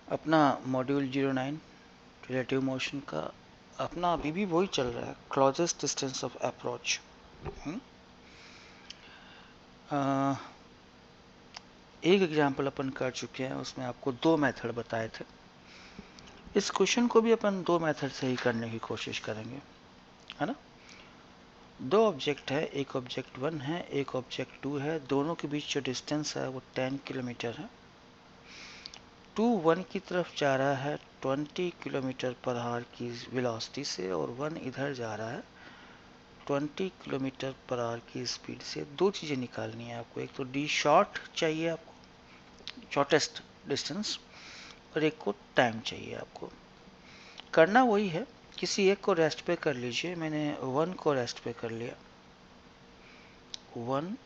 अपना module 09 relative motion का अपना अभी भी वही चल रहा है, क्लोजेस्ट डिस्टेंस ऑफ अप्रोच। एक एग्जाम्पल अपन कर चुके हैं, उसमें आपको दो मेथड बताए थे। इस क्वेश्चन को भी अपन दो मेथड से ही करने की कोशिश करेंगे, है ना। दो ऑब्जेक्ट है, एक ऑब्जेक्ट 1 है, एक ऑब्जेक्ट 2 है। दोनों के बीच जो डिस्टेंस है वो 10 किलोमीटर है। 2 1 की तरफ जा रहा है 20 किलोमीटर पर आवर की वेलोसिटी से, और 1 इधर जा रहा है 20 किलोमीटर पर आवर की स्पीड से। दो चीज़ें निकालनी है आपको, एक तो डी शॉर्ट चाहिए आपको, शॉर्टेस्ट डिस्टेंस, और एक को टाइम चाहिए आपको। करना वही है, किसी एक को रेस्ट पे कर लीजिए। मैंने 1 को रेस्ट पे कर लिया, 1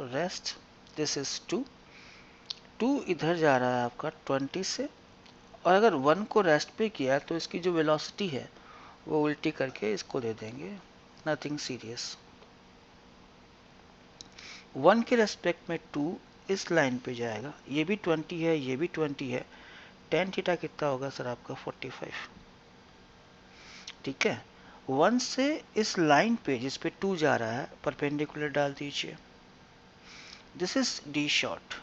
रेस्ट, दिस इज 2 इधर जा रहा है आपका 20 से, और अगर 1 को रेस्ट पे किया तो इसकी जो वेलोसिटी है वो उल्टी करके इसको दे देंगे, नथिंग सीरियस। 1 के रेस्पेक्ट में 2 इस लाइन पे जाएगा, ये भी 20 है, ये भी 20 है। tan थीटा कितना होगा सर आपका 45, ठीक है। 1 से इस लाइन पे जिस पे 2 जा रहा है परपेंडिकुलर डाल दीजिए, दिस इज डी शॉर्ट,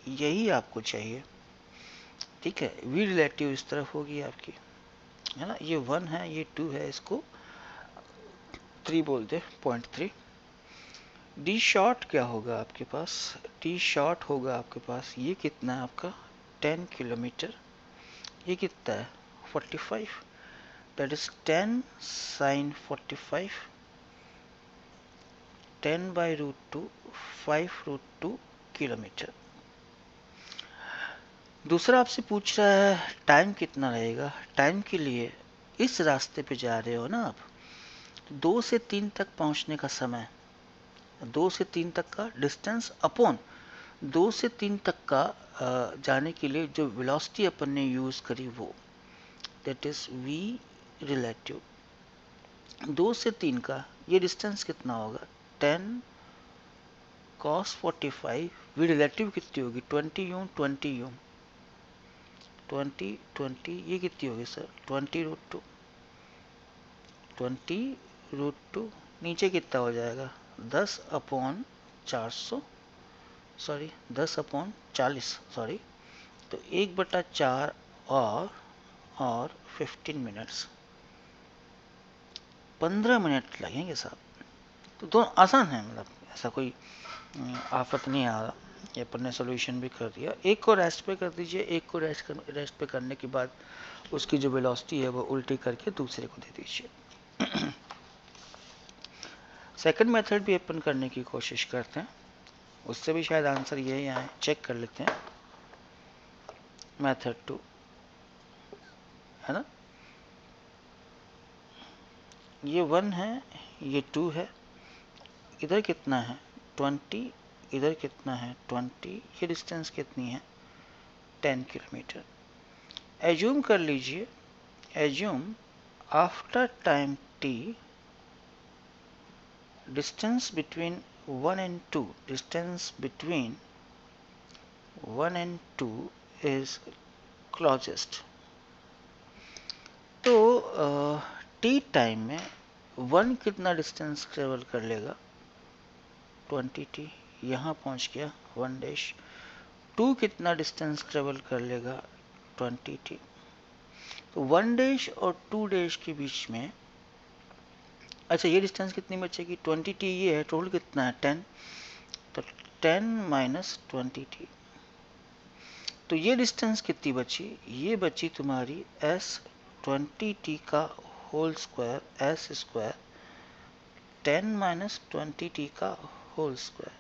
यही आपको चाहिए, ठीक है। वी रिलेटिव इस तरफ होगी आपकी, है ना। ये 1 है, ये 2 है, इसको 3 बोल दे, 0.3। डी शॉर्ट क्या होगा आपके पास, डी शॉर्ट होगा आपके पास, ये कितना है आपका 10 किलोमीटर, ये कितना है 45, that is 10 sine 45, 10 by root 2, 5 root 2 kilometre. दूसरा आपसे पूछ रहा है टाइम कितना रहेगा। टाइम के लिए इस रास्ते पे जा रहे हो ना आप, 2 से 3 तक पहुंचने का समय, 2 से 3 तक का डिस्टेंस अपॉन 2 से 3 तक का जाने के लिए जो वेलोसिटी अपन ने यूज करी वो, दैट इज v रिलेटिव। 2 से 3 का ये डिस्टेंस कितना होगा 10 cos 45, v रिलेटिव कितनी होगी 20 यूं 20 यूं 20 20, ये कितनी होगी सर 20 रूट 2, 20 रूट 2, नीचे कितना हो जाएगा 10 अपॉन 400, सॉरी 10 अपॉन 40, सॉरी, तो 1/4 और 15 मिनट्स, 15 मिनट लगेंगे साहब। तो दोनों आसान है, मतलब ऐसा कोई आफत नहीं आ रहा। ये अपन ने सोल्यूशन भी कर दिया। एक को रेस्ट पे कर दीजिए, एक को रेस्ट पे करने के बाद उसकी जो वेलोसिटी है वो उल्टी करके दूसरे को दे दीजिए। सेकंड मेथड भी अपन करने की कोशिश करते हैं, उससे भी शायद आंसर यही आए, चेक कर लेते हैं। मेथड 2, है ना, ये 1 है, ये 2 है, इधर कितना है 20, इधर कितना है 20, ये डिस्टेंस कितनी है 10 किलोमीटर। एज्यूम कर लीजिए, assume after time t, distance between 1 and 2, distance between 1 and 2 is closest। तो t टाइम में 1 कितना डिस्टेंस ट्रेवल कर लेगा 20t, यहाँ पहुँच गया 1 डैश। 2 कितना डिस्टेंस ट्रेवल कर लेगा 20t। तो 1 डैश और 2 डैश के बीच में, अच्छा ये डिस्टेंस कितनी बचेगी 20t, ये है, टोटल कितना है 10, तो 10 माइनस 20t, तो ये डिस्टेंस कितनी बची, ये बची तुम्हारी s 20t का whole square, s square 10 minus 20t का होल स्क्वायर।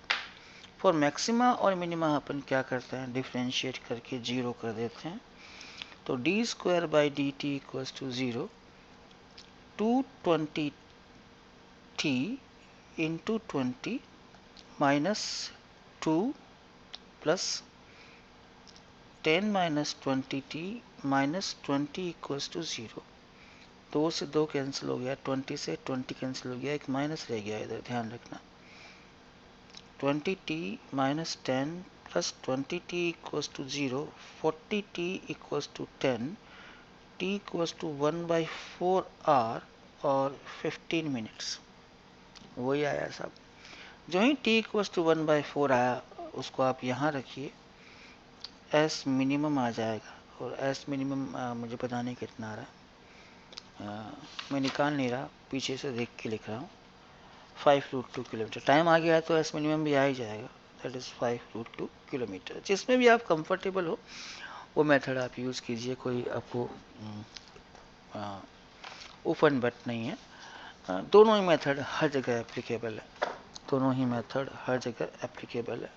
फॉर मैक्सिमा और मिनिमा अपन क्या करते हैं, डिफ्रेंशिएट करके 0 कर देते हैं। तो D square by D T equals to 0, 220t into 20 minus 2 plus 10 minus 20t minus 20 equals to 0। 2 से 2 कैंसिल हो गया, 20 से 20 कैंसिल हो गया, एक माइनस रह गया इधर, ध्यान रखना। 20t minus 10 plus 20t equals to 0, 40t equals to 10, t equals to 1/4 hour और 15 मिनट्स। वही आया सब। जो ही t इक्वल्स टू 1/4 आया उसको आप यहाँ रखिए, s मिनिमम आ जाएगा। और s मिनिमम मुझे पता नहीं कितना आ रहा है, मैं निकाल नहीं रहा, पीछे से देख के लिख रहा हूँ। 5√2 किलोमीटर टाइम आ गया है तो एस मिनिमम भी आ ही जाएगा, दैट इज़ 5√2 किलोमीटर। जिसमें भी आप कंफर्टेबल हो वो मेथड आप यूज़ कीजिए, कोई आपको ओपन बट नहीं है। दोनों ही मेथड हर जगह एप्लीकेबल है, दोनों ही मेथड हर जगह एप्लीकेबल है।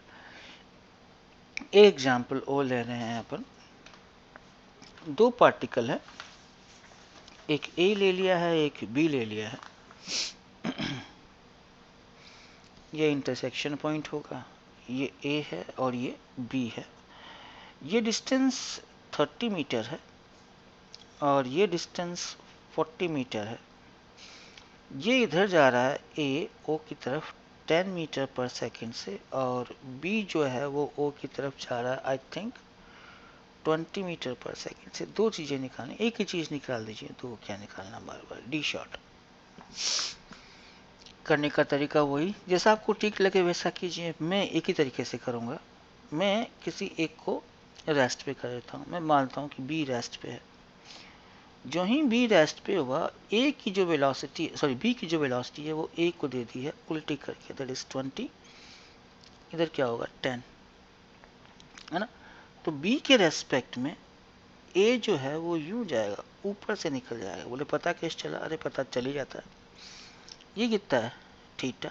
एक एग्जाम्पल और ले रहे हैं अपन। दो पार्टिकल है, एक ए ले लिया है, एक बी ले लिया है। ये इंटरसेक्शन पॉइंट होगा, ये ए है और ये बी है। ये डिस्टेंस 30 मीटर है और ये डिस्टेंस 40 मीटर है। ये इधर जा रहा है ए ओ की तरफ 10 मीटर पर सेकेंड से, और बी जो है वो ओ की तरफ जा रहा है आई थिंक 20 मीटर पर सेकेंड से। दो चीज़ें निकालें, एक ही चीज़ निकाल दीजिए, दो क्या निकालना बार बार। डी शॉर्ट करने का तरीका वही, जैसा आपको ठीक लगे वैसा कीजिए। मैं एक ही तरीके से करूँगा, मैं किसी एक को रेस्ट पे कर देता हूँ। मैं मानता हूँ कि बी रेस्ट पे है। जो ही बी रेस्ट पे हुआ, ए की जो वेलोसिटी, सॉरी बी की जो वेलोसिटी है वो ए को दे दी है उल्टी करके, दैट इज 20। इधर क्या होगा 10, है ना। तो बी के रेस्पेक्ट में ए जो है वो यूं जाएगा, ऊपर से निकल जाएगा। बोले पता कैसे चला? अरे पता चल ही जाता है। ये कितना है थीटा,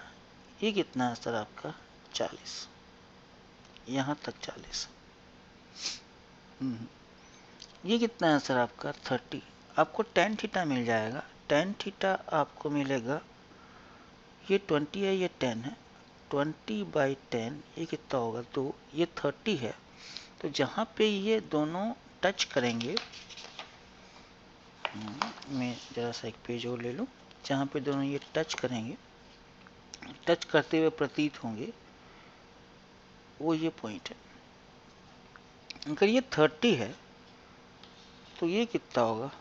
ये कितना है सर आपका 40, यहाँ तक 40। ये कितना है सर आपका 30। आपको tan थीटा मिल जाएगा। tan थीटा आपको मिलेगा, ये 20 है, ये 10 है, 20/10 ये कितना होगा 2, ये 30 है। तो जहाँ पे ये दोनों टच करेंगे, मैं जरा सा एक पेज और ले लूँ, जहाँ पे दोनों ये टच करेंगे, टच करते हुए प्रतीत होंगे, वो ये पॉइंट है। अगर ये 30 है तो ये कितना होगा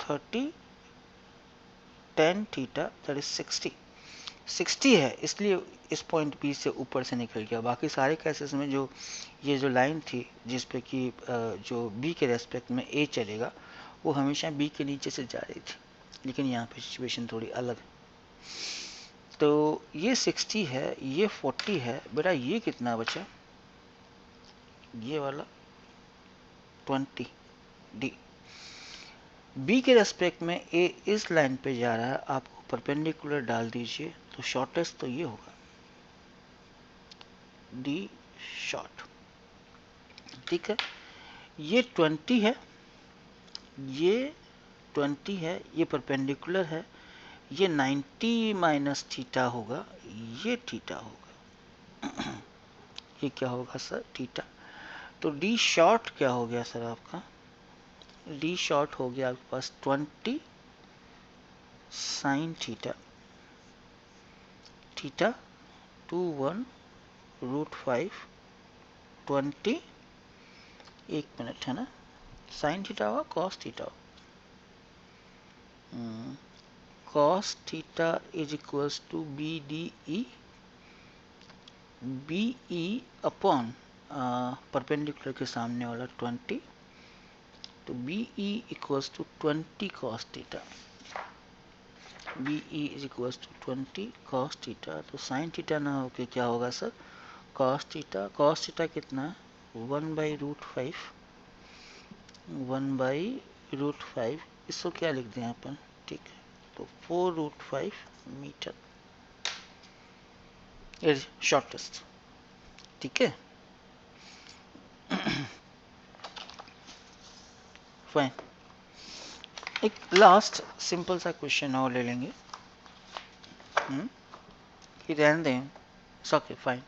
30 tan थीटा, दैट इज 60 है, इसलिए इस पॉइंट बी से ऊपर से निकल गया। बाकी सारे केसेस में जो ये जो लाइन थी जिस पे कि जो बी के रेस्पेक्ट में ए चलेगा, वो हमेशा बी के नीचे से जा रही थी, लेकिन यहाँ पे सिचुएशन थोड़ी अलग है। तो ये 60 है, ये 40 है। बेटा ये कितना बचा, ये वाला 20 डी। बी के रेस्पेक्ट में ए इस लाइन पे जा रहा है, आपको परपेंडिकुलर डाल दीजिए, तो शॉर्टेस्ट तो ये होगा डी शॉर्ट। ठीक है, ये 20 है, ये 20 है, ये परपेंडिकुलर है, ये 90 माइनस थीटा होगा, ये थीटा होगा। ये क्या होगा सर थीटा। तो डी शॉर्ट क्या हो गया सर आपका, डी शॉर्ट हो गया आपके पास 20 साइन थीटा, थीटा 21√5 20, एक मिनट है ना, साइन थीटा हुआ cos theta, cos theta is equals to B D E, B E upon perpendicular के सामने वाला 20, तो B E equals to 20 cos theta, B E is equals to 20 cos theta. तो sine theta ना होके क्या होगा sir cos theta. Cos theta कितना है 1/√5, 1/√5, इसको क्या लिख दें अपन, ठीक है, तो 4√5 मीटर इज शॉर्टेस्ट। ठीक है, फाइन। एक लास्ट सिंपल सा क्वेश्चन और ले लेंगे, कि रहने दें, ओके फाइन।